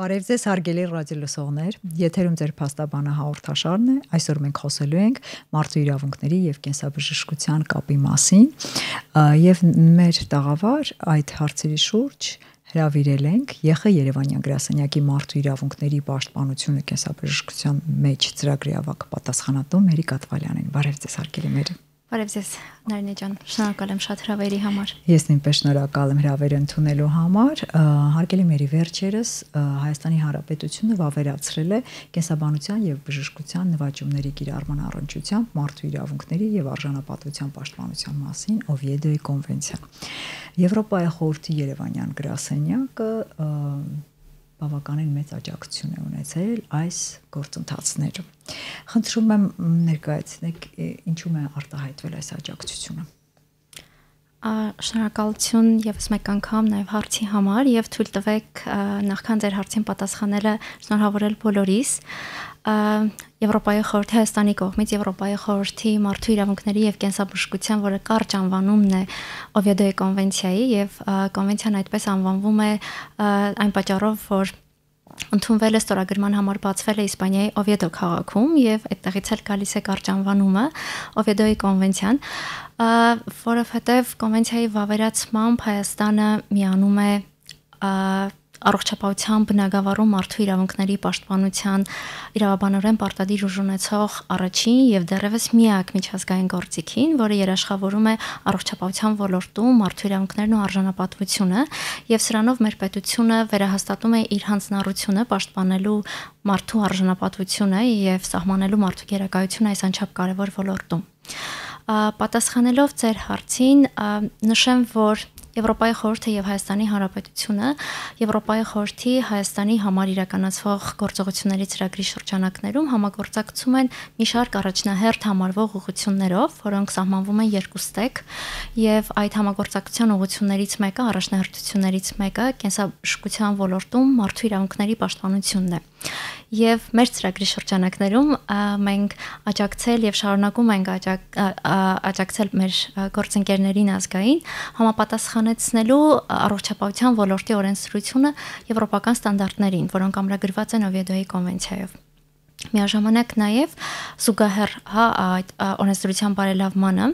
Բարև ձեզ հարգելի ռադիոլսողներ, եթերում ձեր փաստաբանը հաղորդաշարն է, այսօր մենք խոսելու ենք մարդու իրավունքների և կենսաբժշկության կապի մասին և մեր տաղավար այդ հարցերի շուրջ հրավիրել ենք ԵԽ Երևանյան գրասենյակի մարդու իրավունքների պաշտպանությունը կենսաբժշկության մեջ ծրագրի ավագ պատասխանատու Մերի Կատվալյանին։ Բարև ձեզ հարգելի Մերի։ Բարև ձեզ Նարինե ջան, շնորհակալ եմ շատ հրավերի համար։ Ես նույնպես շնորհակալ եմ հրավերը ընդունելու համար։ Հարգելի Մերի, վերջերս Հայաստանի Հանրապետությունը վավերացրել է կենսաբանության եւ բժշկության նվաճումների կիրառման առնչությամբ մարդու իրավունքների եւ արժանապատվության պաշտպանության մասին Օվիեդոյի կոնվենցիա։ Եվրոպայի խորհրդի Երևանյան գրասենյակը բավականին մեծ աջակցություն է ունեցել այս գործընթացներում։ Խնդրում եմ ներկայացնեք ինչու է արտահայտվել այս աջակցությունը։ Շնորհակալություն եւս մեկ անգամ նաեւ հարցի համար եւ թույլ տվեք նախքան ձեր հարցին պատասխանելը շնորհավորել բոլորիս։ Եվրոպայի խորհրդի Հայաստանի կողմից Եվրոպայի խորհրդի մարդու իրավունքների եւ կենսաբժշկության, որը կարճ անվանումն է Օվիեդոյի կոնվենցիայի եւ կոնվենցիան այդպես անվանվում է այն պատճառով, որ ընդունվել է ստորագրման համար բացվել է Իսպանիայի Օվիեդո քաղաքում եւ այդտեղից էլ գալիս է կարճ անվանումը Օվիեդոյի կոնվենցիան, որովհետեւ կոնվենցիայի վավերացմամբ Հայաստանը միանում է առողջապահության բնագավառում մարդու իրավունքների պաշտպանության իրավաբանորեն պարտադիր ուժ ունեցող առաջին եւ դեռևս միակ միջազգային գործիքին, որը երաշխավորում է առողջապահության ոլորտում մարդու իրավունքներն ու արժանապատվությունը, եւ սրանով մեր պետությունը վերահաստատում է իր հանձնառությունը պաշտպանելու մարդու արժանապատվությունը եւ սահմանելու մարդու գերակայությունը այս անչափ կարեւոր ոլորտում։ Պատասխանելով ձեր հարցին, նշեմ, որ Եվրոպայի խորհուրդը եւ Հայաստանի Հանրապետությունը Եվրոպայի խորհրդի Հայաստանի համար իրականացվող գործողությունների ծրագրի շրջանակներում համագործակցում են մի շարք առաջնահերթ համարվող ուղղություններով, որոնք սահմանվում են երկուստեք, եւ այդ համագործակցության ուղղություններից մեկը, առաջնահերթություններից մեկը կենսաբժշկության ոլորտում մարդու իրավունքների պաշտպանությունն է։ Եվ մեր ծրագրի շրջանակներում մենք աջակցել եւ շարունակում ենք աջակցել մեր գործընկերներին ազգային համապատասխանեցնելու առողջապահության ոլորտի օրենսդրությունը եվրոպական ստանդարտներին, որոնք ամրագրված են Օվիեդոյի կոնվենցիայով։ Միաժամանակ նաեւ զուգահեռ այդ օրենսդրության բարելավմանը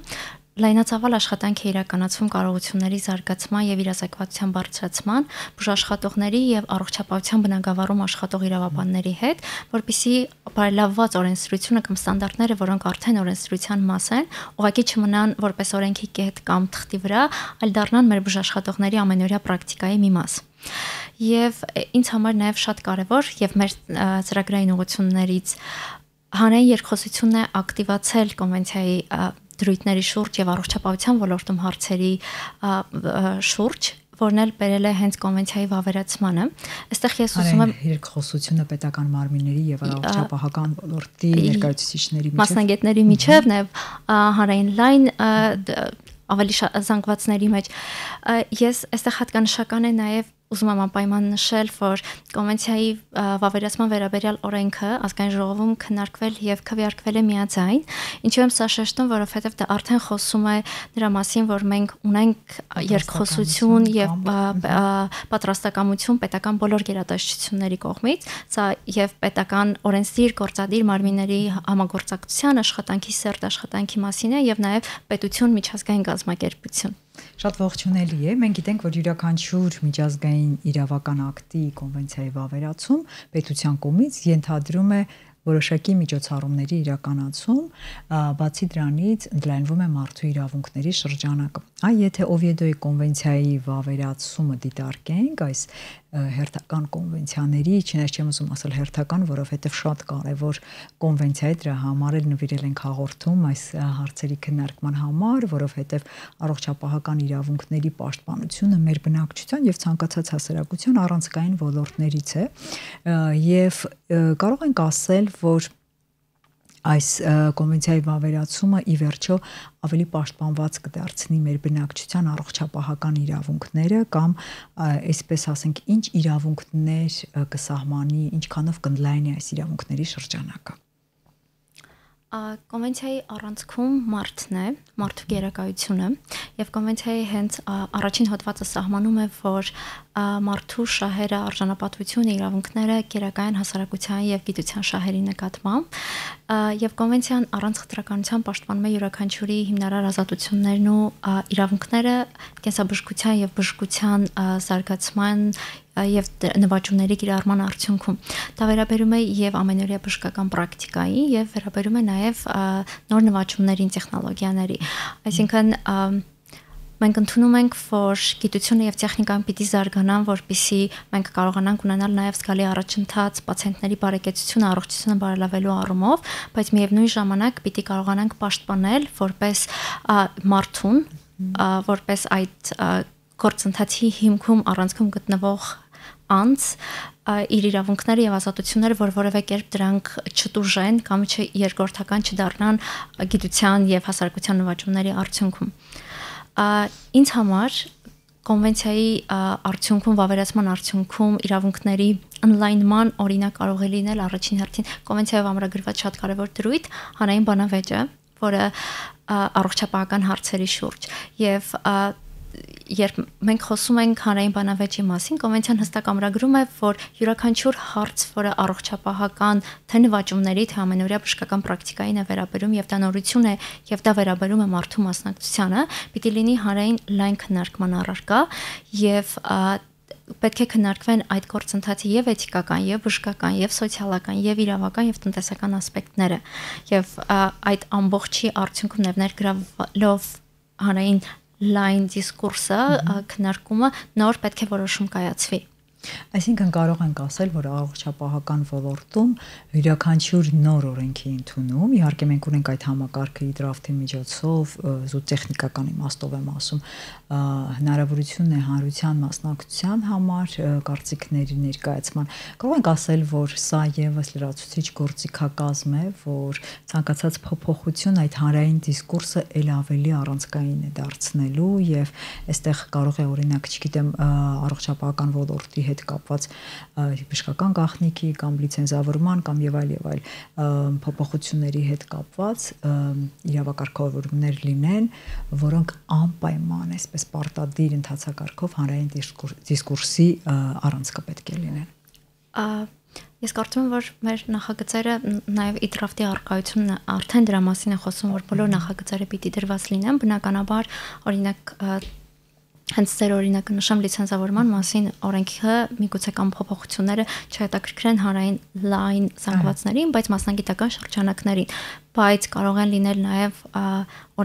լայնածավալ աշխատանք է իրականացվում կարողությունների զարգացման եւ իրազեկվածության բարձրացման, բուժաշխատողների եւ առողջապահության բնագավառում աշխատող իրավաբանների հետ, որպիսի բարելավված օրենսդրությունը կամ ստանդարտները, որոնք արդեն օրենսդրության մաս են, ուղղակի չմնան որպես օրենքի կետ կամ թղթի վրա, այլ դառնան մեր բուժաշխատողների ամենօրյա պրակտիկայի մի մաս։ Եվ ինձ համար նաեւ շատ կարեւոր եւ մեր ծրագրային ուղղություններից հանրային երկխոսությունն է ակտիվացել կոնվենցիայի դրույթների շուրջ եւ առողջապահության ոլորտում հարցերի շուրջ, որն էլ բերել է հենց կոնվենցիայի վավերացմանը։ Այստեղ ես ուզում եմ երկխոսությունը պետական մարմինների եւ առողջապահական ոլորտի ներկայացուցիչների միջեւ, մասնագետների միջեւ, նաեւ հանրային լայն ավելի զանգվածների մեջ։ Ես այստեղ հատկանշական է նաեւ ուզում եմ անպայման նշել, որ կոնվենցիայի վավերացման վերաբերյալ օրենքը ազգային ժողովում քննարկվել եւ քվեարկվել է միաձայն, ինչու եմ սա շեշտում, որովհետեւ դա արդեն խոսում է նրա մասին, որ մենք ունենք երկխոսություն եւ պատրաստակամություն պետական բոլոր գերատեսչությունների կողմից, սա եւ պետական օրենսդիր գործադիր մարմինների համագործակցության աշխատանքի սերտ աշխատանքի մասին է եւ նաեւ պետություն միջազգային կազմակերպություն։ Շատ ողջունելի է։ Մենք գիտենք, որ յուրաքանչյուր միջազգային իրավական ակտի կոնվենցիայի վավերացում պետության կողմից ենթադրում է որոշակի միջոցառումների իրականացում, բացի դրանից ընդլայնվում է մարդու իրավունքների շրջանակը։ Եթե Օվիեդոյի կոնվենցիայի վավերացումը դիտարկենք այս հերթական կոնվենցիաների, չնայած չեմ ուզում ասել հերթական, որովհետև շատ կարևոր կոնվենցիա է, դրա համար էլ նվիրել ենք հաղորդում այս հարցերի քննարկման համար, որովհետև առողջապահական իրավունքների պաշտպանությունը մեր բնակչության եւ ցանկացած հասարակության առանցքային ոլորտներից է, եւ կարող ենք ասել, որ այս կոնվենցիայի վավերացումը ի վերջո ավելի պաշտպանված կդարձնի մեր բնակչության առողջապահական իրավունքները կամ այսպես ասենք ինչ իրավունքներ կսահմանի, ինչքանով կընդլայնի այս իրավունքների շրջանակը։ Կոնվենցիայի առանցքում մարդն է, մարդու գերակայությունը եւ կոնվենցիայի հենց առաջին հոդվածը սահմանում է, որ մարդու շահերը, արժանապատվությունը, իրավունքները գերակայեն հասարակության եւ գիտության շահերի նկատմամբ եւ կոնվենցիան առանց խտրականության պաշտպանում է յուրաքանչյուրի հիմնարար ազատություններն ու իրավունքները կենսաբժշկության եւ բժշկության զարգացման եւ նվաճումների կիրառման արդյունքում դա վերաբերում է եւ ամենօրյա բժշկական պրակտիկային եւ վերաբերում է նաեւ նոր նվաճումներին, տեխնոլոգիաների, այսինքն մենք ընդունում ենք, որ գիտությունը եւ տեխնիկան պիտի զարգանան, որպեսզի մենք կարողանանք ունենալ նաեւ զգալի առաջընթաց պացիենտների բարեկեցությունը, առողջությունը բարելավելու առումով, բայց միևնույն ժամանակ պիտի կարողանանք պաշտպանել որպես մարդուն, որպես այդ գործընթացի հիմքում առանցքում գտնվող անց իր իրավունքները եւ ազատությունները, որ որևէ կերպ դրանք չտուժեն կամ երկրորդական չդառնան գիտության եւ հասարակության նվաճումների արդյունքում։ Ինձ համար կոնվենցիայի արդյունքում, վավերացման արդյունքում իրավունքների ընդլայնման օրինակ կարող է լինել առաջին հերթին կոնվենցիայով ամրագրված շատ կարևոր դրույթ հանրային բանավեճը, որը առողջապահական հարցերի շուրջ եւ երբ մենք խոսում ենք հանրային բանավեճի մասին, կոնվենցիան հստակ ամրագրում է, որ յուրաքանչյուր հարց, որը առողջապահական թե նվաճումների, թե ամենօրյա բժշկական պրակտիկային է վերաբերում եւ դա նորություն է եւ դա վերաբերում է մարդու մասնակցությանը, պիտի լինի հանրային լայն քննարկման առարկա եւ պետք է քննարկվեն այդ գործընթացի եւ էթիկական, եւ բժշկական, եւ սոցիալական, եւ իրավական, եւ տնտեսական ասպեկտները եւ այդ ամբողջի արդյունքում ներգրավելով հանրային լայն դիսկուրսը, քննարկումը նոր պետք է որոշում կայացվի։ Այսինքն կարող ենք ասել, որ առողջապահական ոլորտում յուրաքանչյուր նոր օրենքի ընդունում, իհարկե մենք ունենք այդ համակարգի դրաֆտի միջոցով, զուտ տեխնիկական իմաստով եմ ասում, հնարավորություն է հանրության մասնակցության համար կարծիքների ներկայացման։ Կարող ենք ասել, որ սա եւս լրացուցիչ գործիքակազմ է, որ ցանկացած փոփոխություն այդ հանրային դիսկուրսը ել ավելի առանցքային է դարձնելու եւ այստեղ կարող է օրինակ, չգիտեմ, առողջապահական ոլորտի հետ կապված բժշկական գաղտնիքի կամ լիցենզավորման կամ եւ այլ փոփոխությունների հետ կապված իրավակարգավորումներ լինեն, որոնք անպայման այսպես պարտադիր ընթացակարգով հանրային դիսկուրսի առանցքը պետք է լինեն։ Ես կարծում եմ, որ մեր նախագծերը նաև իդրաֆտի առկայությունը արդեն դրա մասին է խոսում, որ բոլոր նախագծերը պիտի դրված լինեն, բնականաբար օրինակ հենց ձեր օրինակը նշեմ լիցենզավորման մասին օրենքը միգուցե կամ փոփոխությունները չհետաքրքրեն հանրային լայն զանգվածներին, բայց մասնագիտական շրջանակներին, բայց կարող են լինել նաև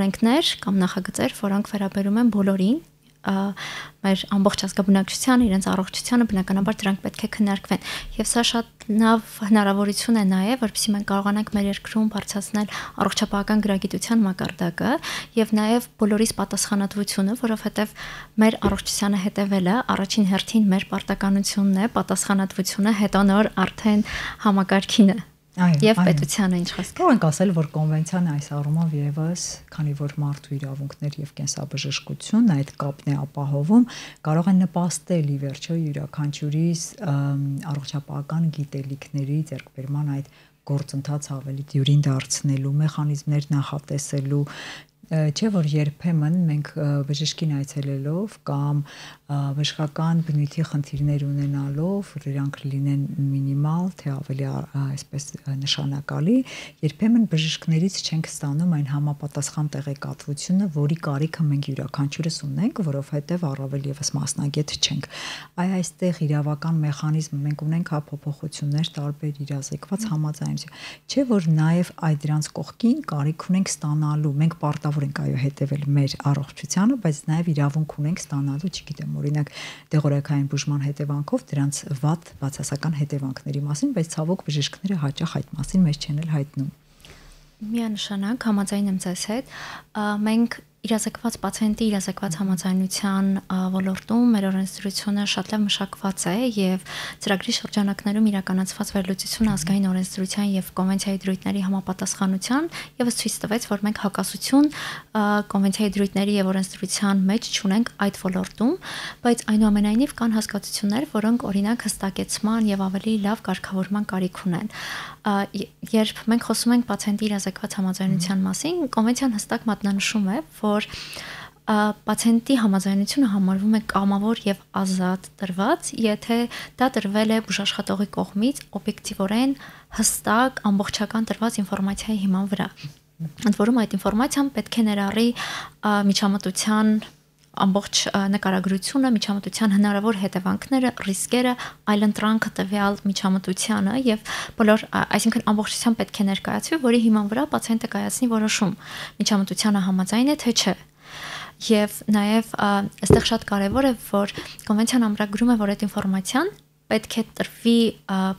օրենքներ կամ նախագծեր, որոնք վերաբերում են բոլորին մեր ամբողջ ազգաբնակչության, իրենց առողջությանը, բնականաբար դրանք պետք է քննարկվեն։ Եվ սա շատ լավ հնարավորություն է նաև, որպեսզի մենք կարողանանք մեր երկրում բարձրացնել առողջապահական գրագիտության մակարդակը եւ նաև բոլորիս պատասխանատվությունը, որովհետեւ մեր առողջությանը հետևելը առաջին հերթին մեր պարտականությունն է, պատասխանատվությունը, հետո նոր արդեն համակարգին է։ Եվ պետությանը ինչ խոսք։ Կարող ենք ասել, որ կոնվենցիան այս առումով եւս, քանի որ մարդու իրավունքներ եւ կենսաբժշկությունն այդ կապն է ապահովում, կարող են նպաստել ի վերջո յուրաքանչյուրիս առողջապահական գիտելիքների ձեռքբերման այդ գործընթացը ավելի դյուրին դարձնելու, մեխանիզմներ նախատեսելու, չէ՞ որ երբեմն մենք բժշկին այցելելով կամ բժշկական բնույթի խնդիրներ ունենալով, դրանք լինեն մինիմալ, թե ավելի այսպես նշանակալի, երբեմն բժիշկներից չենք ստանում այն համապատասխան տեղեկատվությունը, որի կարիքը մենք յուրաքանչյուրս ունենք, որովհետև առավել եւս մասնագետ չենք։ Այստեղ իրավական մեխանիզմը մենք ունենք փոփոխություններ, տարբեր իրազեկված համաձայնություն, չէ՞ որ նաեւ այդ դրանց կողքին կարիք ունենք ստանալու, մենք պարտավոր ենք այո հետևել մեր առողջությանը, բայց նաև իրավունք ունենք ստանալու, չգիտեմ, օրինակ դեղորայքային բուժման հետևանքով դրանց վատ բացասական հետևանքների մասին, բայց ցավոք բժիշկները հաճախ այդ մասին մեզ չեն էլ հայտնում։ Միանշանակ համաձայն եմ ձեզ հետ, մենք իրազեկված պացիենտի իրազեկված համաձայնության ոլորտում մեր օրենսդրությունը շատ լավ մշակված է եւ ծրագրի շրջանակներում իրականացված վերլուծությունը ազգային օրենսդրության եւ կոնվենցիայի դրույթների համապատասխանության եւս ցույց տվեց, որ մենք հակասություն կոնվենցիայի դրույթների եւ օրենսդրության մեջ չունենք այդ ոլորտում, բայց այնուամենայնիվ կան հասկացություններ, որոնք օրինակ հստակեցման եւ ավելի լավ կարգավորման կարիք ունեն։ Երբ մենք խոսում ենք պացիենտի իրազեկված համաձայնության մասին, կոնվենցիան հստակ մատնանշում է, որ պացիենտի համաձայնությունը համարվում է կամավոր եւ ազատ տրված, եթե դա տրվել է բուժաշխատողի կողմից օբյեկտիվորեն հստակ ամբողջական տրված ինֆորմացիայի հիման վրա։ Ընդ որում այդ ինֆորմացիան պետք է ներառի միջամտության ամբողջ նկարագրությունը, միջամտության հնարավոր հետևանքները, ռիսկերը, այլընտրանքը տվյալ միջամտությանը եւ բոլոր, այսինքն ամբողջությամբ պետք է ներկայացվի, որի հիման վրա պացիենտը կայացնի որոշում, միջամտությանը համաձայն է թե չէ։ Եվ նաեւ այստեղ շատ կարեւոր է, որ կոնվենցիան ամրագրում է, որ այդ ինֆորմացիան պետք է տրվի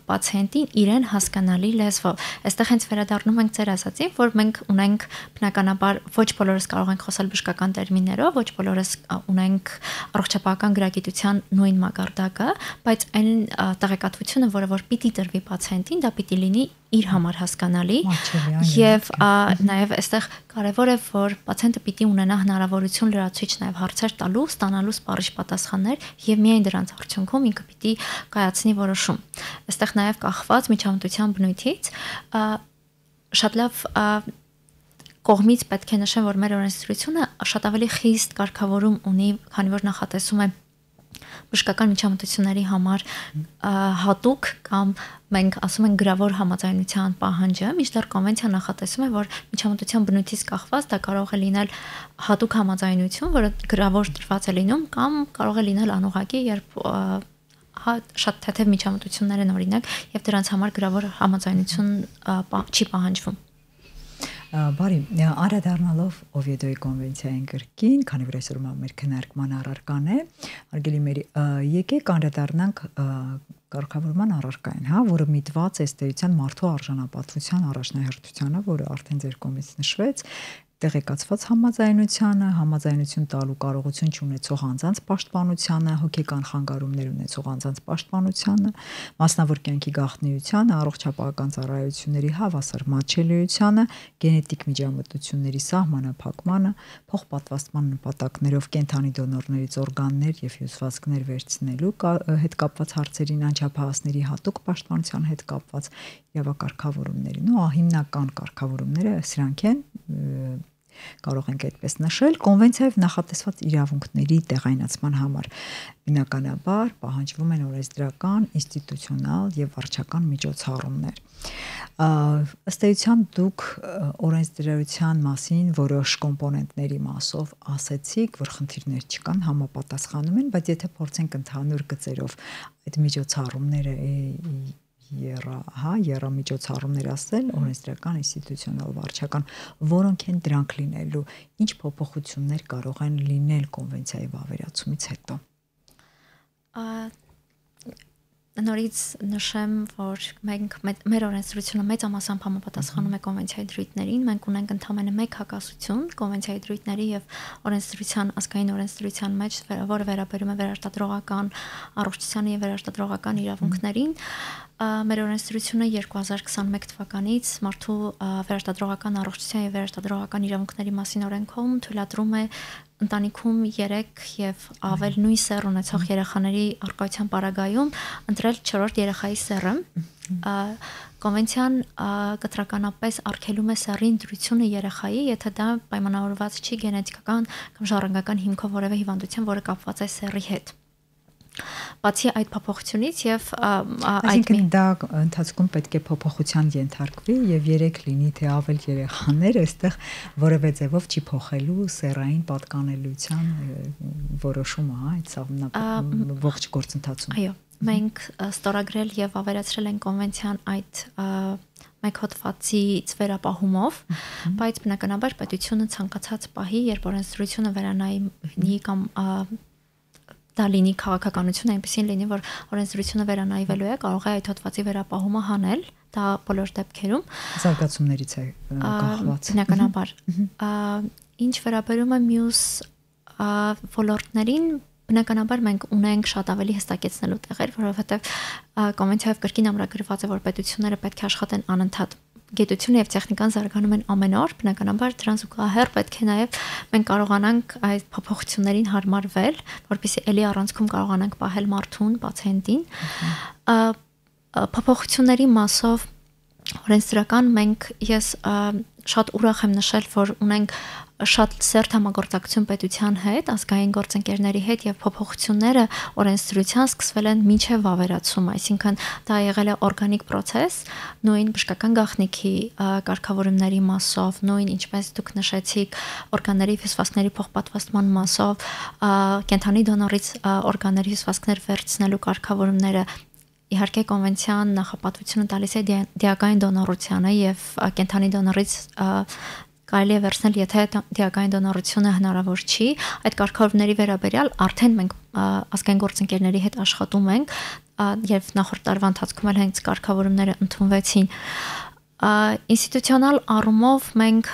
պացիենտին իրեն հասկանալի լեզվով։ Այստեղ հենց վերադառնում ենք ձեր ասացին, որ մենք ունենք բնականաբար ոչ բոլորս կարող ենք խոսալ բժշկական տերմիններով, ոչ բոլորս ունենք առողջապահական գրագիտության նույն մակարդակը, բայց այն տեղեկատվությունը, որը որ պիտի տրվի պացիենտին, դա պիտի լինի իր համար հասկանալի եւ նաեւ այստեղ կարեւոր է որ պացիենտը պիտի ունենա հնարավորություն լրացուցիչ նաեւ հարցեր տալու, ստանալու սպառիչ պատասխաններ եւ միայն դրանց արդյունքում ինքը պիտի կայացնի որոշում։ Այստեղ նաեւ կախված միջամտության բնույթից շատ լավ կողմից պետք է նշեմ, որ մեր օրենսդրությունը շատ ավելի խիստ կարգավորում ունի, քանի որ նախատեսում է բժշկական միջամտությունների համար հատուկ կամ մենք ասում ենք գրավոր համաձայնության պահանջը, մինչդեռ կոնվենցիան նախատեսում է, որ միջամտության բնույթից կախված դա կարող է լինել հատուկ համաձայնություն, որը գրավոր տրված է լինում կամ կարող է լինել անուղղակի, երբ շատ թեթև միջամտություններ են օրինակ եւ դրանց համար գրավոր համաձայնություն չի պահանջվում։ Բարի, անդրադառնալով Օվիեդոյի կոնվենցիային գրքին, քանի որ այսօր մեր քննարկման առարկան է, հարգելի մեր եկեք անդրադառնանք կարգավորման առարկային, որը միտված է ըստ էության մարդու արժանապատվության առաջնահերթությանը, որը արդեն ձեր կողմից նշվեց, տեղեկացված համաձայնությանը, համաձայնություն տալու կարողություն չունեցող անձանց պաշտպանությանը, հոգեկան խանգարումներ ունեցող անձանց պաշտպանությանը, մասնավոր կյանքի գաղտնիությանը, առողջապահական ծառայությունների հավասար մատչելիությանը, գենետիկ միջամտությունների սահմանափակմանը, փոխպատվաստման նպատակներով կենդանի դոնորներից օրգաններ եւ հյուսվածքներ վերցնելու հետ կապված հարցերին, անչափահասների հատուկ պաշտպանության հետ կապված իրավակարգավորումներին, հիմնական կարգավորումները սրանք են կարող ենք այդպես նշել, կոնվենցիայով նախատեսված իրավունքների տեղայնացման համար բնականաբար պահանջվում են օրենսդրական, ինստիտուցիոնալ եւ վարչական միջոցառումներ։ Ըստ էության դուք օրենսդրության մասին որոշ կոմպոնենտների մասով ասեցիք, որ խնդիրներ չկան, համապատասխանում են, բայց եթե փորձենք ընդհանուր գծերով այդ միջոցառումները միջոցառումներ ասել, օրենսդրական, ինստիտուցիոնալ, վարչական, որոնք են դրանք լինելու, ինչ փոփոխություններ կարող են լինել կոնվենցիայի վավերացումից հետո։ Նորից նշեմ, որ մենք մեր օրենսդրությունը մեծամասամբ համապատասխանում է կոնվենցիայի դրույթներին, մենք ունենք ընդամենը մեկ հակասություն կոնվենցիայի դրույթների եւ օրենսդրության, ազգային օրենսդրության մեջ, որը վերաբերում է վերարտադրողական առողջությանը եւ վերարտադրողական իրավունքներին։ Մեր օրենսդրությունը 2021 թվականից մարդու վերարտադրողական առողջության եւ վերարտադրողական իրավունքների մասին օրենքում թույլատրում է ընտանիքում 3 եւ ավել նույն սեռ ունեցող երեխաների առկայության պարագայում ընտրել 4-րդ երեխայի սեռը։ Կոնվենցիան կտրականապես արգելում է սեռի ընտրությունը երեխայի, եթե դա պայմանավորված չի գենետիկական կամ ժառանգական հիմքով որևէ հիվանդության, որը կապված է սեռի հետ։ Բացի այդ փոփոխությունից եւ այսինքն դա ընթացքում պետք է փոփոխության ենթարկվի եւ 3 լինի թե ավել երեխաներ, այստեղ որևէ ձևով չի փոխելու սեռային պատկանելիության որոշումը, այդ ողջ գործընթացում։ Այո, մենք ստորագրել եւ ավերացրել ենք կոնվենցիան այդ մեկ հոդվածից վերապահումով, բայց բնականաբար պետությունը ցանկացած պահի, երբ օրենսդրությունը վերանայի կամ դա լինի քաղաքականություն, այնպեսին լինի, որ օրենսդրությունը վերանայվելու է, կարող է այդ հոդվածի վերապահումը հանել, դա բոլոր դեպքերում զարգացումներից է կախված։ Բնականաբար։ Ինչ վերաբերում է մյուս ոլորտներին, բնականաբար մենք ունենք շատ ավելի հստակեցնելու տեղեր, որովհետև կոնվենցիայով կրկին ամրագրված է, որ պետությունները պետք է աշխատեն անընդհատ։ Գիտությունը եւ տեխնիկան զարգանում են ամեն օր, բնականաբար դրան զուգահեռ պետք է նաեւ մենք կարողանանք այդ փոփոխություններին հարմարվել, որպեսզի ելի առանցքում կարողանանք պահել մարդուն, պացիենտին։ Փոփոխությունների մասով օրենսդրական ես շատ ուրախ եմ նշել, որ ունենք շատ սերտ համագործակցություն պետության հետ, ազգային գործընկերների հետ եւ փոփոխությունները օրենսդրության սկսվել են մինչեւ վավերացում, այսինքն դա եղել է օրգանիկ process, նույն բժշկական գաղտնիքի կարգավորումների մասով, նույն ինչպես դուք նշեցիք, օրգանների հյուսվածքների փոխպատվաստման մասով, կենթանի դոնորից օրգանների հյուսվածքներ վերցնելու կարգավորումները իհարկե կոնվենցիան նախապատվությունը տալիս է դիակային դոնորությանը եւ կենթանի դոնորից կարելի է վերցնել, եթե դիակային դոնորությունը հնարավոր չի, այդ կարգավորումների վերաբերյալ արդեն մենք ազգային գործընկերների հետ աշխատում ենք եւ նախորդ տարվա ընթացքում էլ հենց կարգավորումները ընդունվեցին։ Ինստիտուցիոնալ առումով մենք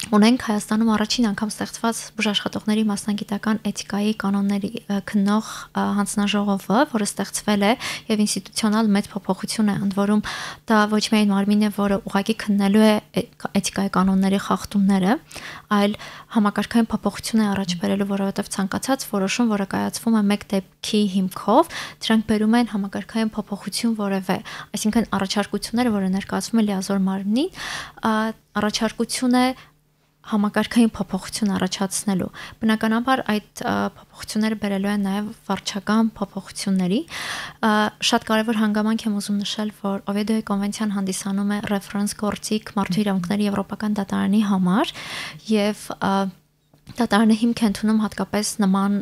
ունենք Հայաստանում առաջին անգամ ստեղծված բուժաշխատողների մասնագիտական էթիկայի կանոնների քննող հանձնաժողովը, որը ստեղծվել է եւ ինստիտուցիոնալ մեծ փոփոխություն է, ընդ որում դա ոչ միայն մարմին է, որը ուղղակի քննելու է էթիկայի կանոնների խախտումները, այլ համակարգային փոփոխություն է առաջ բերելու, որովհետեւ ցանկացած որոշում, որը կայացվում է մեկ դեպքի հիմքով, դրանք բերում են համակարգային փոփոխություն որևէ, այսինքն առաջարկությունները, որը ներկայացվում է լիազոր մարմնին, առաջարկություն է համակարգային փոփոխություն առաջացնելու։ Բնականաբար այդ փոփոխությունները բերելու են նաև վարչական փոփոխությունների։ Շատ կարևոր հանգամանք եմ ուզում նշել, որ Օվիեդոյի կոնվենցիան հանդիսանում է ռեֆերենս գործիք մարդու իրավունքների եվրոպական դատարանի համար եւ դատարանը հիմք է ընդունում հատկապես նման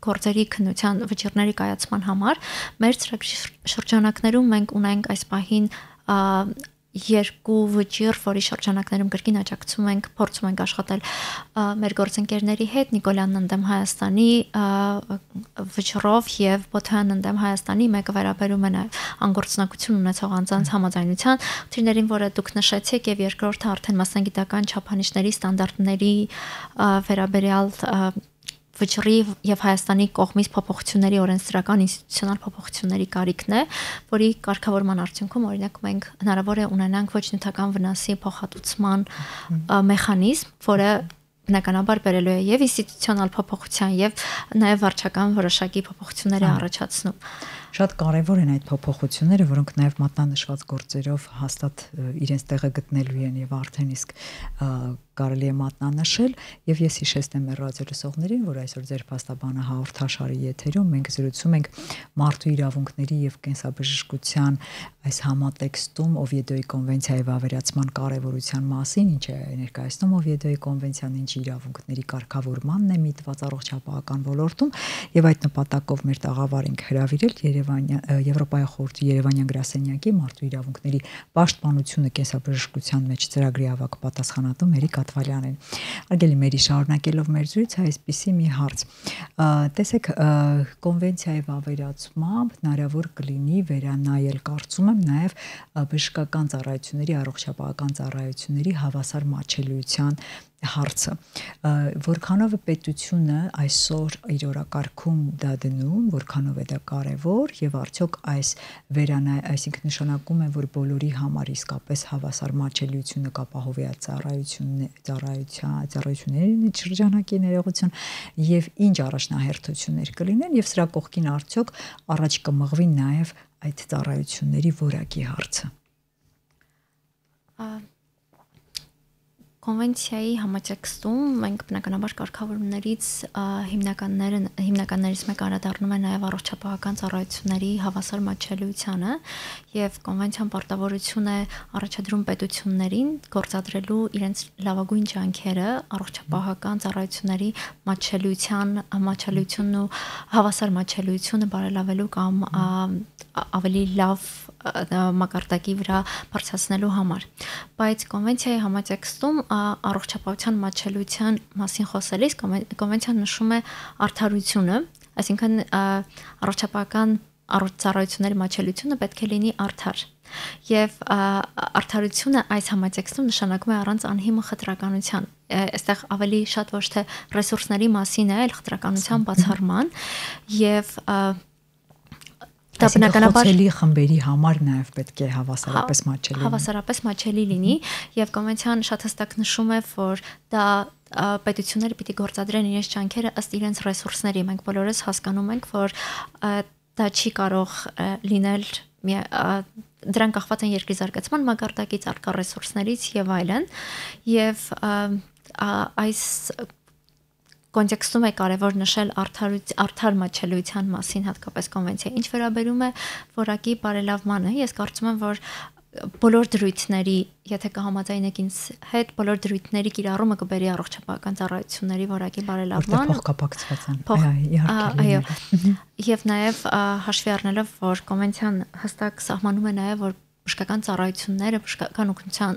գործերի քննության վճիռների կայացման համար։ Մեր ծրագրի շրջանակներում մենք ունենք այս պահին երկու վճիռ, որի շրջանակներում կրկին աջակցում ենք, փորձում ենք աշխատել մեր գործընկերների հետ, Նիկոլյանն ընդդեմ Հայաստանի վճռով եւ Բոթյանն ընդդեմ Հայաստանի, մեկը վերաբերում է նաեւ անգործնակություն ունեցող անձանց համաձայնության խնդիրներին, որը դուք նշեցիք, եւ երկրորդը արդեն մասնագիտական չափանիշների ստանդարտների վերաբերյալ վճռի եւ Հայաստանի կողմից փոփոխությունների օրենսդրական ինստիտուցիոնալ փոփոխությունների կարիքն է, որի կարգավորման արդյունքում օրինակ մենք հնարավոր է ունենանք ոչ նյութական վնասի փոխհատուցման մեխանիզմ, որը բնականաբար բերելու է եւ ինստիտուցիոնալ փոփոխության եւ նաեւ վարչական որոշակի փոփոխությունների առաջացնում։ Շատ կարևոր են այդ փոփոխությունները, որոնք նաև մատնանշված գործերով հաստատ իրենց տեղը գտնելու են եւ արդեն իսկ կարելի է մատնանշել եւ ես հիշեցնեմ մեր ռադիոլսողներին, որ այսօր ձեր փաստաբանը հաղորդաշարի եթերում մենք զրուցում ենք մարդու իրավունքների եւ կենսաբժշկության այս համատեքստում Օվիեդոյի կոնվենցիայի վավերացման կարևորության մասին, ինչ է ներկայացնում Օվիեդոյի կոնվենցիան, ինչ իրավունքների կարգավորմանն է միտված առողջապահական ոլորտում եւ այդ նպատակով մեր տաղավար ենք հրավիրել Եվրոպայի խորհրդի Երևանյան գրասենյակի մարդու իրավունքների պաշտպանությունը կենսաբժշկության մեջ ծրագրի ավագ պատասխանատու Մերի Կատվալյանին։ Արգելի Մերի, շարունակելով մեր զրույցը, այսպիսի մի հարց։ Տեսեք, կոնվենցիայի վավերացմամբ հնարավոր կլինի վերանայել, կարծում եմ, նաև բժշկական ծառայությունների, առողջապահական ծառայությունների հավասար մատչելիության հարցը, որքանով է պետությունը այսօր իր օրակարգում դա դնում, որքանով է դա կարևոր եւ արդյոք այս այսինքն նշանակում է, որ բոլորի համար իսկապես հավասար մատչելիությունը կապահովի ծառայությունների շրջանակի ներողություն եւ ինչ առաջնահերթություններ կլինեն եւ սրա կողքին արդյոք առաջ կմղվի նաեւ այդ ծառայությունների որակի հարցը։ Կոնվենցիայի համատեքստում մենք բնականաբար կարգավորումներից հիմնականներից մեկը անդրադառնում է նաև առողջապահական ծառայությունների հավասար մատչելիությանը եւ կոնվենցիան պարտավորություն է առաջադրում պետություններին գործադրելու իրենց լավագույն ջանքերը առողջապահական ծառայությունների մատչելիությունն ու հավասար մատչելիությունը բարելավելու կամ ավելի լավ մակարդակի վրա բարձրացնելու համար։ Բայց կոնվենցիայի համատեքստում առողջապահության մատչելիության մասին խոսելիս կոնվենցիան նշում է արդարությունը, այսինքն առողջապահական ծառայությունների մատչելիությունը պետք է լինի արդար։ Եվ արդարությունը այս համատեքստում նշանակում է առանց անհիմն խտրականության։ այստեղ ավելի շատ ոչ թե ռեսուրսների մասին է, այլ խտրականության բացառման եւ դա բնականաբար խոցելի խմբերի համար նաև պետք է հավասարապես մատչելի լինի եւ կոնվենցիան շատ հստակ նշում է, որ դա պետությունները պիտի գործադրեն իրենց ջանքերը ըստ իրենց ռեսուրսների։ Մենք բոլորս հասկանում ենք, որ դա չի կարող լինել դրանք կախված են երկրի զարգացման մակարդակից, արկա ռեսուրսներից եւ այլն եւ այս կոնտեքստում է կարևոր նշել արդար մատչելիության մասին հատկապես կոնվենցիա։ Ինչ վերաբերում է որակի բարելավմանը, ես կարծում եմ, որ բոլոր դրույթների, եթե կհամաձայնեք ինձ հետ, բոլոր դրույթների կիրառումը կբերի առողջապահական ծառայությունների որակի բարելավման, փոխկապակցված են։ Այո, եւ նաեւ հաշվի առնելով, որ կոնվենցիան հստակ սահմանում է նաեւ, որ բժշկական ծառայությունները, բժշկական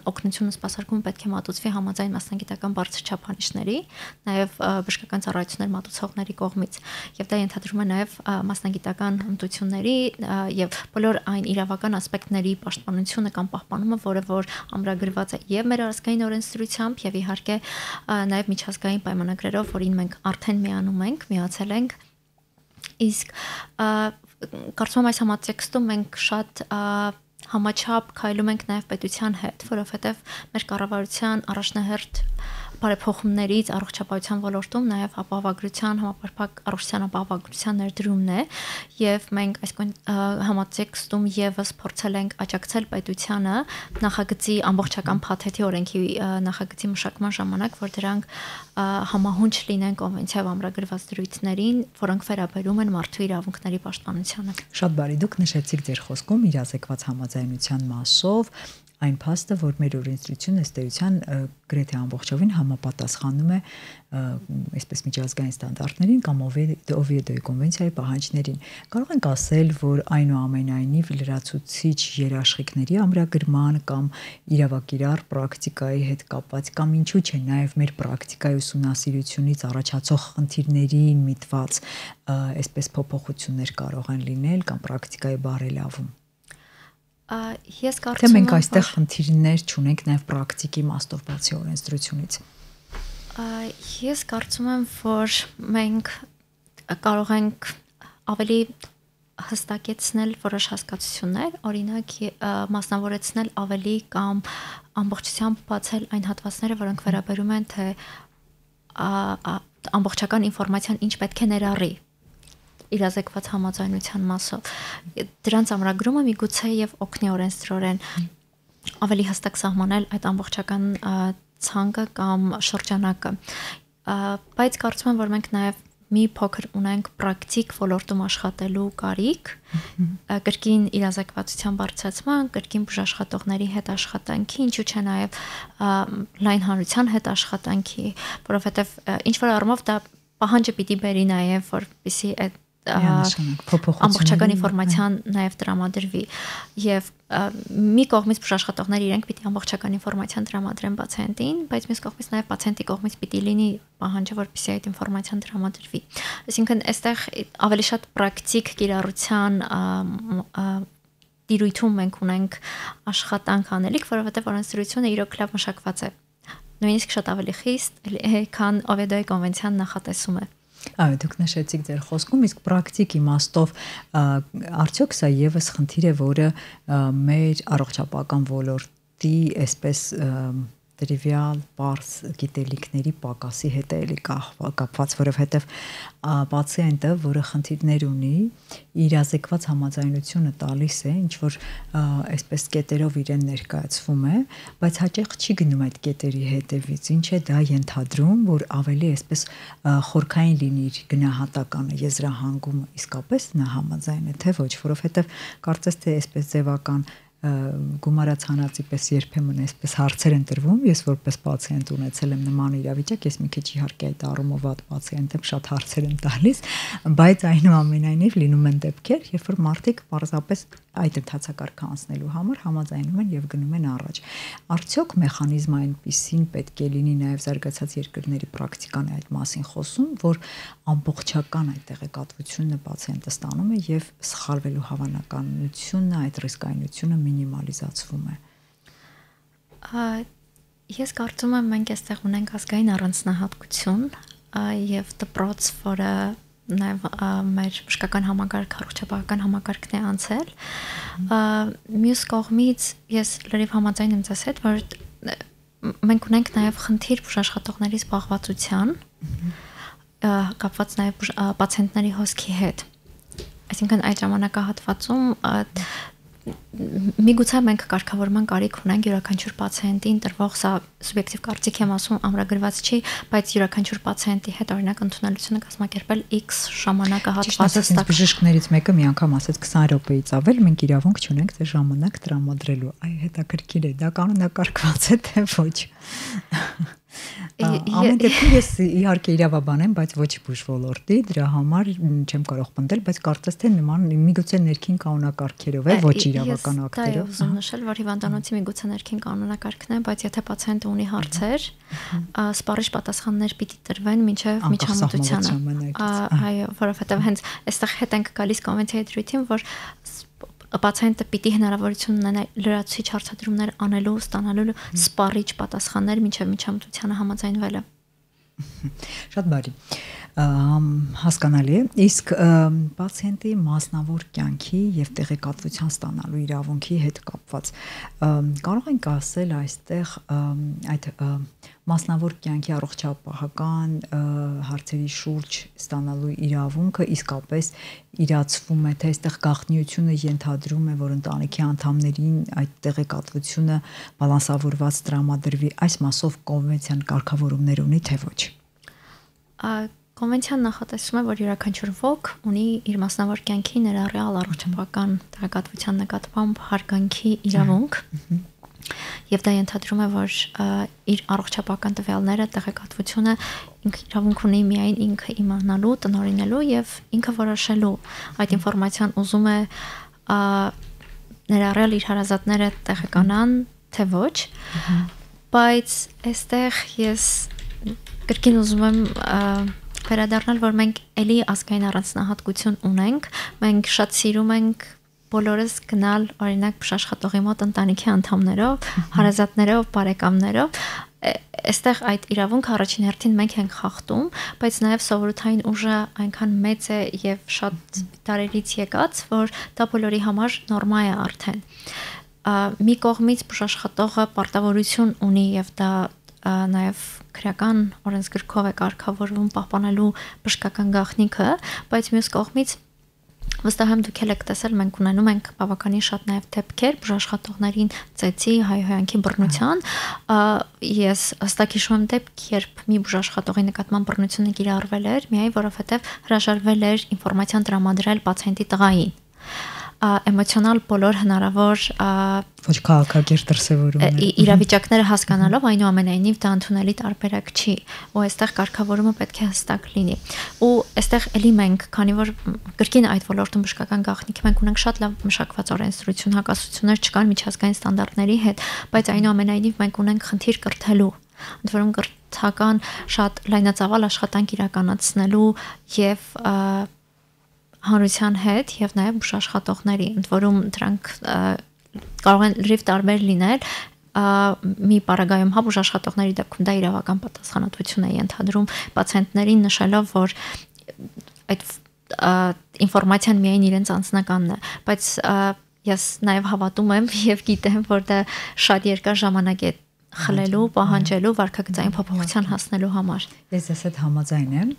օգնությունը սպասարկումը պետք է մատուցվի համաձայն մասնագիտական բարձր չափանիշների, նաև բժշկական ծառայություններ մատուցողների կողմից, եւ դա ենթադրում է նաև մասնագիտական հմտությունների եւ բոլոր այն իրավական ասպեկտների պաշտպանությունը կամ պահպանումը, որը որ ամրագրված է եւ մեր ազգային օրենսդրությամբ եւ իհարկե նաև միջազգային պայմանագրերով, որին մենք արդեն միացել ենք, իսկ կարծում եմ այս համատեքստում մենք շատ համաչափ քայլում ենք նաև պետության հետ, որովհետև մեր կառավարության առաջնահերթ բարեփոխումներից առողջապահության ոլորտում նաև ապահովագրության, համապարփակ առողջության ապահովագրության ներդրումն է եւ մենք այս համատեքստում եւս փորձել ենք աջակցել պետությանը նախագծի ամբողջական փաթեթի օրենքի նախագծի մշակման ժամանակ, որ դրանք համահունչ լինեն կոնվենցիայով ամրագրված դրույթներին, որոնք վերաբերում են մարդու իրավունքների պաշտպանությանը։ Շատ բարի, դուք նշեցիք ձեր խոսքում իրազեկված համաձայնության մասով այն փաստը, որ մեր օրենսդրությունը ըստ էության գրեթե ամբողջովին համապատասխանում է այսպես միջազգային ստանդարտներին կամ Օվիեդոյի կոնվենցիայի պահանջներին։ Կարող ենք ասել, որ այնուամենայնիվ լրացուցիչ երաշխիքների ամրագրման կամ իրավակիրառ պրակտիկայի հետ կապված կամ ինչու՞ չէ նաև մեր պրակտիկայի ուսումնասիրությունից առաջացող խնդիրներին միտված այսպես փոփոխություններ կարող են լինել կամ պրակտիկայի բարելավում։ Ես կարծում եմ, մենք այստեղ խնդիրներ չունենք նաև պրակտիկի իմաստով բացի օրենսդրությունից։ Ես կարծում եմ, որ մենք կարող ենք ավելի հստակեցնել որոշ հասկացություններ, օրինակ մասնավորեցնել ավելի կամ ամբողջությամբ բացել այն հատվածները, որոնք վերաբերում են թե ամբողջական ինֆորմացիան ինչ պետք է ներառի իրազեկված համաձայնության մասով։ Դրանց ամրագրումը միգուցե եւ օգնի օրենսդրորեն ավելի հստակ սահմանել այդ ամբողջական ցանկը կամ շրջանակը։ Բայց կարծում եմ, որ մենք նաեւ մի փոքր ունենք պրակտիկ ոլորտում աշխատելու կարիք, կրկին իրազեկվածության բարձրացման, կրկին բուժաշխատողների հետ աշխատանքի, ինչու՞ չէ նաեւ լայն հանրության հետ աշխատանքի, որովհետեւ ինչ որ առումով դա պահանջը պիտի բերի նաեւ, որպեսզի այդ ամբողջական ինֆորմացիան նաև տրամադրվի եւ մի կողմից բուժաշխատողները իրենք պիտի ամբողջական ինֆորմացիան տրամադրեն պացիենտին, բայց մյուս կողմից նաև պացիենտի կողմից պիտի լինի պահանջը, որպեսզի այդ ինֆորմացիան տրամադրվի։ Այսինքն այստեղ ավելի շատ պրակտիկ կիրառության դիրույթում մենք ունենք աշխատանք անելիք, որովհետեւ օրենսդրությունը իրոք լավ մշակված է։ Նույնիսկ շատ ավելի խիստ, քան Օվիեդոյի կոնվենցիան նախատեսում է։ Այո, դուք նշեցիք ձեր խոսքում, իսկ պրակտիկ իմաստով արդյոք սա եւս խնդիր է, որը մեր առողջապահական ոլորտի այսպես տրիվիալ պարզ գիտելիքների պակասի հետ է կապված, որովհետև պացիենտը, որը խնդիրներ ունի, իրազեկված համաձայնությունը տալիս է, ինչ որ այսպես կետերով իրեն ներկայացվում է, բայց հաճախ չի գնում այդ կետերի հետևից, ինչ է դա ենթադրում, որ ավելի այսպես խորքային լինի իր գնահատականը, եզրահանգումը, իսկապես նա համաձայն է, թե ոչ, որովհետև կարծես թե այսպես ձևական գումարած հանածի պես երբեմն այսպես հարցեր են տրվում, ես որպես պացիենտ ունեցել եմ նման իրավիճակ, ես մի քիչ իհարկե այդ առումով վատ պացիենտ եմ, շատ հարցեր եմ տալիս, բայց այնուամենայնիվ լինում են դեպքեր, երբ որ մարդիկ պարզապես այդ ընթացակարգը անցնելու համար համաձայնում են եւ գնում են առաջ։ Արդյոք մեխանիզմը այնպիսին պետք է լինի, նաեւ զարգացած երկրների պրակտիկան է այդ մասին խոսում, որ ամբողջական այդ տեղեկատվությունը պացիենտը ստանում է եւ սխալվելու հավանականությունը, այդ ռիսկայնությունը մինիմալիզացվում է։ Ես կարծում եմ մենք այստեղ ունենք ազգային առանձնահատկություն եւ դպրոց, որը նաև մեր բժշկական համակարգ, առողջապահական համակարգն է անցել։ Մյուս կողմից ես լրիվ համաձայն եմ ձեզ հետ, որ մենք ունենք նաև խնդիր բուժաշխատողների զբաղվածության, կապված նաև պացիենտների հոսքի հետ։ Այսինքն այդ ժամանակահատվածում միգուցե մենք կարգավորման կարիք ունենք յուրաքանչյուր պացիենտին տրվող, սա սուբյեկտիվ կարծիք եմ ասում, ամրագրված չի, բայց յուրաքանչյուր պացիենտի հետ օրինակ ընդունելությունը կազմակերպել X ժամանակահատվածը։ Բժիշկներից մեկը մի անգամ ասեց 20 րոպեից ավել մենք իրավունք չունենք դե ժամանակ տրամադրելու։ Այ հետաքրքիր է, դա կանոնակարգված է թե ոչ։ Ամեն դեպքում ես իհարկե իրավաբան եմ, բայց ոչ բուժ ոլորտի, դրա համար չեմ կարող պնդել, բայց կարծես թե նման միգուցե ներքին կանոնակարգերով է, ոչ իրավական ակտերով։ Դա ուզում նշել, որ հիվանդանոցի միգուցե ներքին կանոնակարգն է, բայց եթե պացիենտը ունի հարցեր, սպառիչ պատասխաններ պիտի տրվեն մինչև միջամտությանը։ Այո, որովհետև հենց այստեղ հետ ենք գալիս կոնվենցիայի դրույթին, որ պացիենտը պիտի հնարավորություն ունենա լրացուցիչ հարցադրումներ անելու, ստանալու սպառիչ պատասխաններ մինչև միջամտությանը համաձայնվելը։ Շատ բարի, հասկանալի է, իսկ պացիենտի մասնավոր կյանքի և տեղեկատվության ստանալու իրավունքի հետ կապված կարող ենք ասել այստեղ այդ մասնավոր կյանքի առողջապահական հարցերի շուրջ ստանալու իրավունքը իսկապես իրացվում է, թե այստեղ գաղտնիությունը ենթադրում է, որ ընտանիքի անդամներին այդ տեղեկատվությունը բալանսավորված տրամադրվի, այս մասով կոնվենցիան կարգավորումներ ունի, թե ոչ։ Կոնվենցիան նախատեսում է, որ յուրաքանչյուր ոք ունի իր մասնավոր կյանքի ներառյալ առողջապահական տեղեկատվության նկատմամբ հարգանքի իրավունք, եւ դա ենթադրում է, որ իր առողջապահական տվյալները, տեղեկատվությունը ինքը իրավունք ունի միայն ինքը իմանալու, տնօրինելու եւ ինքը որոշելու այդ ինֆորմացիան ուզում է ներառյալ իր հարազատները տեղեկանան, թե ոչ, բայց այստեղ ես կրկին ուզում եմ վերադառնալ, որ մենք էլի ազգային առանձնահատկություն ունենք, մենք շատ սիրում ենք բոլորս գնալ օրինակ բժշկատողի մոտ ընտանիքի անդամներով, հարազատներով, բարեկամներով, այստեղ այդ իրավունքը առաջին հերթին մենք ենք խախտում, բայց նաև սովորութային ուժը այնքան մեծ է եւ շատ դարերից եկած, որ դա բոլորի համար նորմա է արդեն։ Մի կողմից բժշկատողը պարտավորություն ունի եւ դա նաև քրեական օրենսգրքով է կարգավորվում պահպանելու բժշկական գաղտնիքը, բայց մյուս կողմից վստահ եմ դուք եք տեսել, մենք ունենում ենք բավականին շատ նաև դեպքեր բժշկատողներին ծեծի, հայհոյանքի բռնության, ես հստակ հիշում եմ դեպք, երբ մի բժշկատողի նկատմամբ բռնությունը կիրառվել էր, միայն որովհետև հրաժարվել էր ինֆորմացիան տրամադրել պացիենտի տղային։ Էմոցիոնալ բոլոր հնարավոր ոչ քաղաքակիրթ դրսևորումներ իրավիճակները հասկանալով այնուամենայնիվ դա ընդունելի տարբերակ չի ու այստեղ կարգավորումը պետք է հստակ լինի ու այստեղ էլի մենք քանի որ կրկին այդ ոլորտում բժշկական գաղտնիքի մենք ունենք շատ լավ մշակված օրենսդրություն հակասություններ չկան միջազգային ստանդարտների հետ բայց այնուամենայնիվ մենք ունենք խնդիր կրթելու ընդ որում կրթական շատ լայնածավալ աշխատանք իրականացնելու եւ հանրության հետ եւ նաեւ բուժաշխատողների ընդ որում դրանք կարող են լրիվ տարբեր լինել մի պարագայում հա բուժաշխատողների դեպքում դա իրավական պատասխանատվություն է ենթադրում պացիենտներին նշելով որ այդ ինֆորմացիան միայն իրենց անձնականն է բայց ես նաեւ հավատում եմ եւ գիտեմ որ դա շատ երկար ժամանակ է խլելու, պահանջելու, վարքագծային փոփոխության հասնելու համար։ Ես ես այդ համաձայն եմ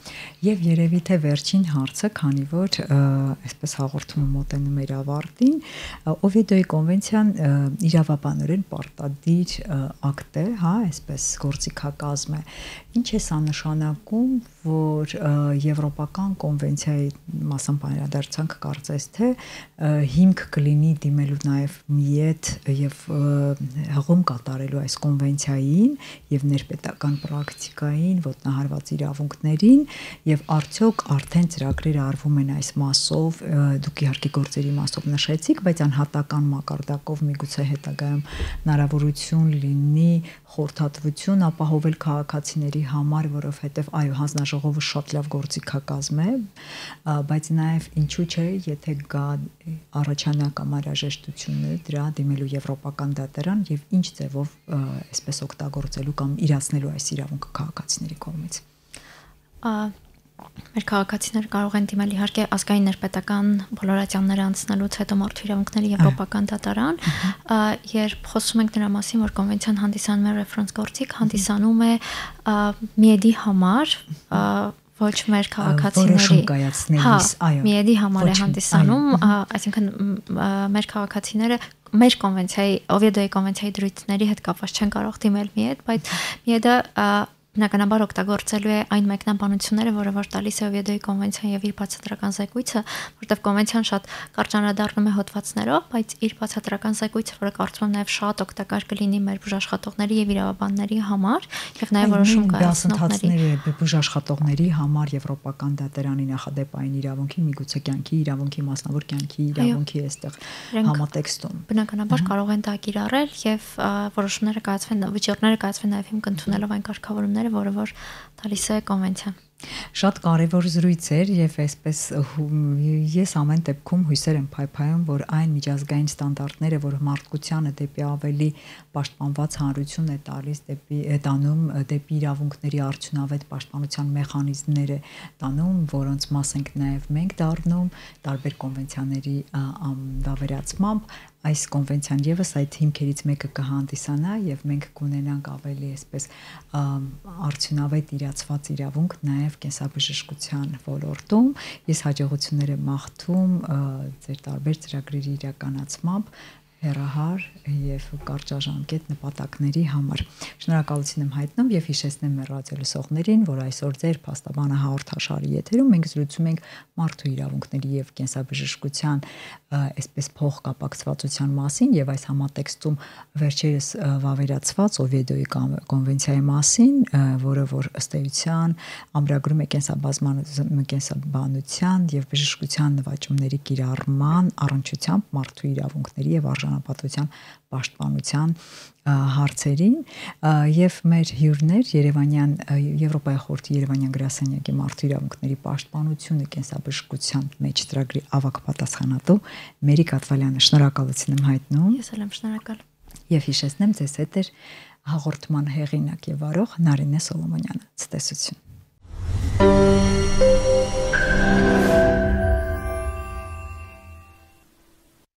եւ երևի թե վերջին հարցը, քանի որ այսպես հաղորդումը մոտենում էր ավարտին, Օվիեդոյի կոնվենցիան իրավաբանորեն պարտադիր ակտ է, հա, այսպես գործիքակազմ է։ Ինչ է սա նշանակում, որ եվրոպական կոնվենցիայի մասամբ անդրադարձանք կարծես թե հիմք կլինի դիմելու նաեւ միետ եւ հղում կատարելու այս կոնվենցիային եւ ներպետական պրակտիկային ոտնահարված իրավունքներին եւ արդյոք արդեն ծրագրերը արվում են այս մասով դուք իհարկե գործերի մասով նշեցիք բայց անհատական մակարդակով միգուցե հետագայում հնարավորություն լինի խորհրդատվություն ապահովել քաղաքացիների համար որովհետեւ այո հանձնաժողովը շատ լավ գործիքակազմ է բայց նաեւ ինչու՞ չէ եթե գա առաջանա կամ անհրաժեշտությունը դրա դիմելու եվրոպական դատարան եւ ինչ ձևով այսպես օգտագործելու կամ իրացնելու այս իրավունքը քաղաքացիների կողմից։ Մեր քաղաքացիները կարող են դիմել իհարկե ազգային ներպետական բոլորացյանները անցնելուց հետո մարդու իրավունքների եվրոպական դատարան, երբ խոսում ենք նրա մասին, որ կոնվենցիան հանդիսանում է ռեֆերենս գործիք, հանդիսանում է միեդի համար, ոչ մեր քաղաքացիների, միեդի համար է հանդիսանում, այսինքն մեր քաղաքացիները մեր կոնվենցիայի, Օվիեդոյի կոնվենցիայի դրույթների հետ կապված չեն կարող դիմել միեդ, բայց միեդը բնականաբար օգտագործելու է այն մեկնաբանությունները, որը որ տալիս է Օվիեդոյի կոնվենցիան եւ իր բացատրական զեկույցը, որտեղ կոնվենցիան շատ կարճանադառնում է հոդվածներով, բայց իր բացատրական զեկույցը, որը կարծում եմ նաեւ շատ օգտակար կլինի մեր բուժաշխատողների եւ իրավաբանների համար, եւ նաեւ որոշում կայացնողների բուժաշխատողների համար եվրոպական դատարանի նախադեպային իրավունքի, միգուցե կյանքի իրավունքի, մասնավոր կյանքի իրավունքի այստեղ համատեքստում բնականաբար կարող են դա կիրառել եւ որոշումները կայացվեն, վճիռները կայացվեն նաեւ հիմք ընդունելով այն կարգավորումները, որը որ տալիս է կոնվենցիան։ Շատ կարևոր զրույց էր եւ այսպես ես ամեն դեպքում հույսեր եմ փայփայում, որ այն միջազգային ստանդարտները, որ մարդկությանը դեպի ավելի պաշտպանված հանրություն է տալիս, դեպի իրավունքների արդյունավետ պաշտպանության մեխանիզմներ է տանում, որոնց մաս ենք նաեւ մենք դառնում տարբեր կոնվենցիաների վավերացմամբ, այս կոնվենցիան եւս այդ հիմքերից մեկը կհանդիսանա եւ մենք կունենանք ավելի այսպես արդյունավետ իրացված իրավունք նաեւ կենսաբժշկության ոլորտում։ Ես հաջողություններ եմ մաղթում ձեր տարբեր ծրագրերի իրականացմամբ հեռահար եւ կարճաժամկետ նպատակների համար։ Շնորհակալություն եմ հայտնում եւ հիշեցնեմ մեր ռադիոլսողներին, որ այսօր ձեր փաստաբանը հաղորդաշարի եթերում մենք զրուցում ենք մարդու իրավունքների եւ կենսաբժշկության այսպես փոխկապակցվածության մասին եւ այս համատեքստում վերջերս վավերացված Օվիեդոյի կոնվենցիայի մասին, որը որ ըստ էության ամրագրում է կենսաբանության եւ բժշկության նվաճումների կիրառման առնչությամբ մարդու իրավունքների եւ արժանապատվության պաշտպանության հարցերին եւ մեր հյուրներ Երևանյան Եվրոպայի խորհրդի Երևանյան գրասենյակի մարդու իրավունքների պաշտպանությունը կենսաբժշկության մեջ ծրագրի ավագ պատասխանատու Մերիկ Ատվալյանը, շնորհակալություն եմ հայտնում։ Ես էլ եմ շնորհակալ։ Եվ հիշեցնեմ ձեզ հետ էր հաղորդման հեղինակ եւ վարող Նարինե Սոլոմոնյանը։ Ցտեսություն։